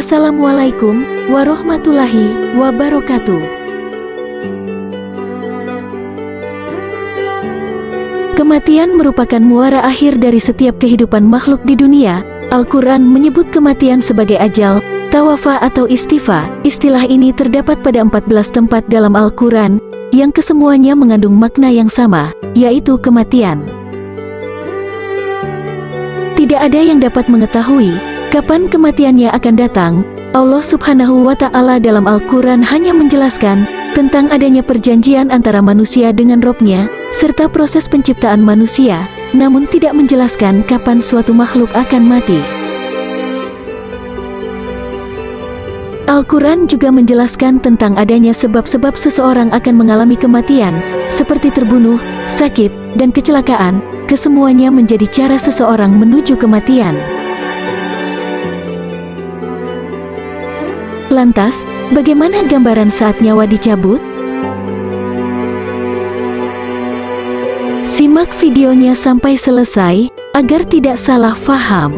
Assalamualaikum warahmatullahi wabarakatuh. Kematian merupakan muara akhir dari setiap kehidupan makhluk di dunia. Al-Quran menyebut kematian sebagai ajal, tawafa atau istifa. Istilah ini terdapat pada 14 tempat dalam Al-Quran, yang kesemuanya mengandung makna yang sama, yaitu kematian. Tidak ada yang dapat mengetahui kapan kematiannya akan datang. Allah Subhanahu wa Ta'ala dalam Al-Quran hanya menjelaskan tentang adanya perjanjian antara manusia dengan Robnya, serta proses penciptaan manusia, namun tidak menjelaskan kapan suatu makhluk akan mati. Al-Quran juga menjelaskan tentang adanya sebab-sebab seseorang akan mengalami kematian, seperti terbunuh, sakit, dan kecelakaan. Kesemuanya menjadi cara seseorang menuju kematian. Lantas, bagaimana gambaran saat nyawa dicabut? Simak videonya sampai selesai, agar tidak salah faham.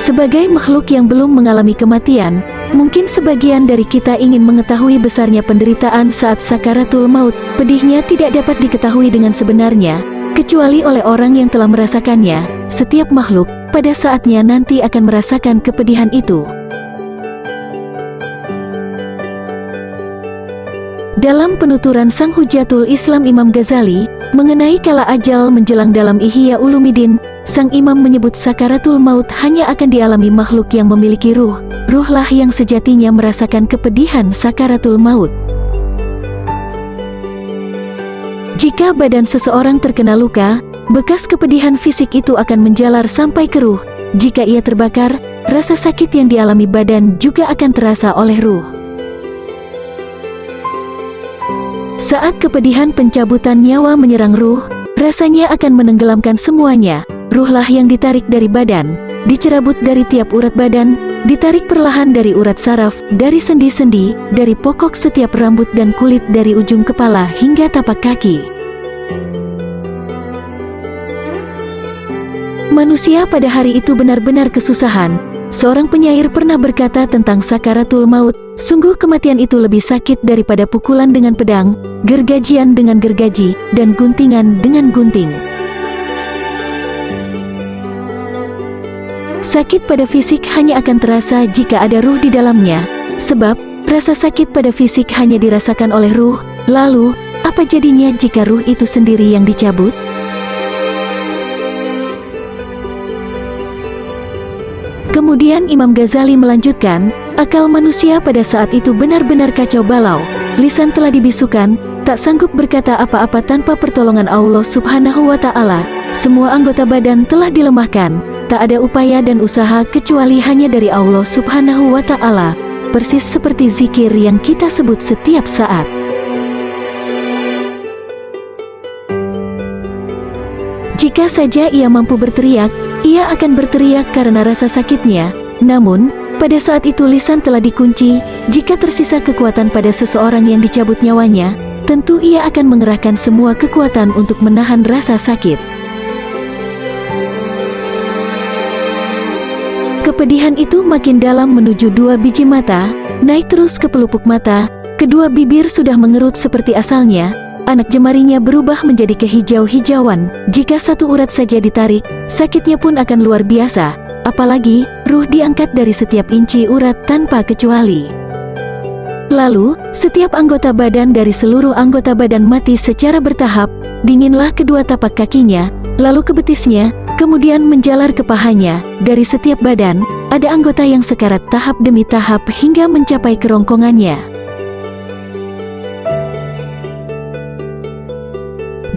Sebagai makhluk yang belum mengalami kematian, mungkin sebagian dari kita ingin mengetahui besarnya penderitaan saat sakaratul maut. Pedihnya tidak dapat diketahui dengan sebenarnya, kecuali oleh orang yang telah merasakannya. Setiap makhluk, pada saatnya nanti akan merasakan kepedihan itu. Dalam penuturan Sang Hujatul Islam Imam Ghazali, mengenai kala ajal menjelang dalam Ihya Ulumuddin, Sang Imam menyebut sakaratul maut hanya akan dialami makhluk yang memiliki ruh. Ruhlah yang sejatinya merasakan kepedihan sakaratul maut. Jika badan seseorang terkena luka, bekas kepedihan fisik itu akan menjalar sampai ke ruh. Jika ia terbakar, rasa sakit yang dialami badan juga akan terasa oleh ruh. Saat kepedihan pencabutan nyawa menyerang ruh, rasanya akan menenggelamkan semuanya. Ruhlah yang ditarik dari badan, dicerabut dari tiap urat badan, ditarik perlahan dari urat saraf, dari sendi-sendi, dari pokok setiap rambut dan kulit, dari ujung kepala hingga tapak kaki. Manusia pada hari itu benar-benar kesusahan. Seorang penyair pernah berkata tentang sakaratul maut, sungguh kematian itu lebih sakit daripada pukulan dengan pedang, gergajian dengan gergaji, dan guntingan dengan gunting. Sakit pada fisik hanya akan terasa jika ada ruh di dalamnya, sebab rasa sakit pada fisik hanya dirasakan oleh ruh. Lalu, apa jadinya jika ruh itu sendiri yang dicabut? Kemudian Imam Ghazali melanjutkan, akal manusia pada saat itu benar-benar kacau balau. Lisan telah dibisukan, tak sanggup berkata apa-apa tanpa pertolongan Allah Subhanahu wa Ta'ala. Semua anggota badan telah dilemahkan. Tak ada upaya dan usaha kecuali hanya dari Allah Subhanahu wa Ta'ala, persis seperti zikir yang kita sebut setiap saat. Jika saja ia mampu berteriak, ia akan berteriak karena rasa sakitnya. Namun, pada saat itu lisan telah dikunci. Jika tersisa kekuatan pada seseorang yang dicabut nyawanya, tentu ia akan mengerahkan semua kekuatan untuk menahan rasa sakit. Kepedihan itu makin dalam menuju dua biji mata, naik terus ke pelupuk mata, kedua bibir sudah mengerut seperti asalnya, anak jemarinya berubah menjadi kehijau-hijauan. Jika satu urat saja ditarik, sakitnya pun akan luar biasa, apalagi ruh diangkat dari setiap inci urat tanpa kecuali. Lalu, setiap anggota badan dari seluruh anggota badan mati secara bertahap. Dinginlah kedua tapak kakinya, lalu ke betisnya, kemudian menjalar ke pahanya. Dari setiap badan, ada anggota yang sekarat tahap demi tahap hingga mencapai kerongkongannya.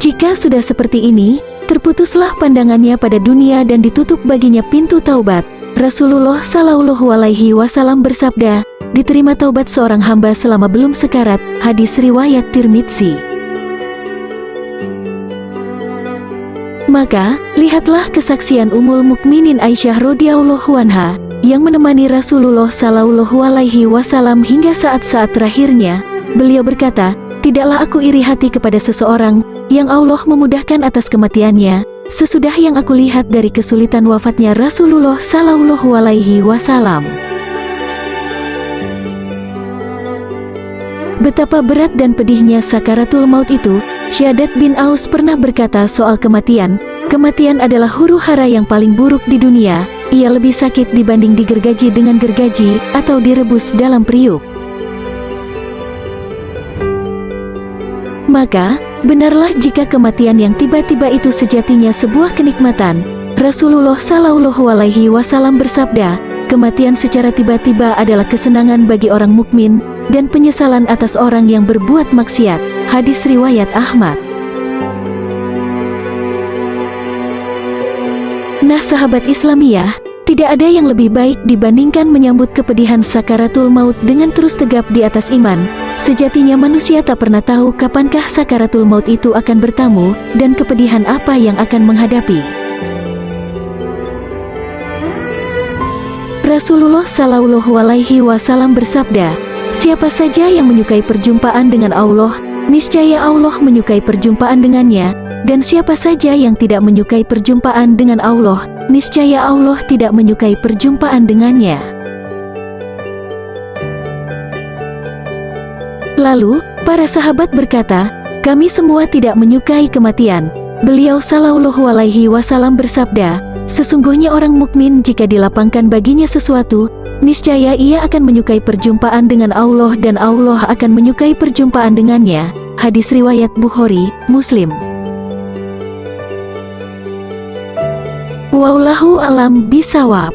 Jika sudah seperti ini, terputuslah pandangannya pada dunia dan ditutup baginya pintu taubat. Rasulullah Shallallahu Alaihi Wasallam bersabda, diterima taubat seorang hamba selama belum sekarat. Hadis riwayat Tirmidzi. Maka, lihatlah kesaksian Ummul Mukminin Aisyah radhiyallahu anha, yang menemani Rasulullah Shallallahu Alaihi Wasallam hingga saat-saat terakhirnya. Beliau berkata, tidaklah aku iri hati kepada seseorang yang Allah memudahkan atas kematiannya, sesudah yang aku lihat dari kesulitan wafatnya Rasulullah Shallallahu Alaihi Wasallam. Betapa berat dan pedihnya sakaratul maut itu. Syaddad bin Aus pernah berkata soal kematian, kematian adalah huru-hara yang paling buruk di dunia. Ia lebih sakit dibanding digergaji dengan gergaji atau direbus dalam periuk. Maka, benarlah jika kematian yang tiba-tiba itu sejatinya sebuah kenikmatan. Rasulullah Shallallahu Alaihi Wasallam bersabda, kematian secara tiba-tiba adalah kesenangan bagi orang mukmin dan penyesalan atas orang yang berbuat maksiat. Hadis riwayat Ahmad. Nah sahabat Islamiyah, tidak ada yang lebih baik dibandingkan menyambut kepedihan sakaratul maut dengan terus tegap di atas iman. Sejatinya manusia tak pernah tahu kapankah sakaratul maut itu akan bertamu, dan kepedihan apa yang akan menghadapi. Rasulullah Shallallahu Alaihi Wasallam bersabda, siapa saja yang menyukai perjumpaan dengan Allah, niscaya Allah menyukai perjumpaan dengannya, dan siapa saja yang tidak menyukai perjumpaan dengan Allah, niscaya Allah tidak menyukai perjumpaan dengannya. Lalu, para sahabat berkata, kami semua tidak menyukai kematian. Beliau Shallallahu Alaihi Wasallam bersabda, sesungguhnya orang mukmin jika dilapangkan baginya sesuatu, niscaya ia akan menyukai perjumpaan dengan Allah dan Allah akan menyukai perjumpaan dengannya. Hadis riwayat Bukhari, Muslim. Wallahu a'lam bishawab.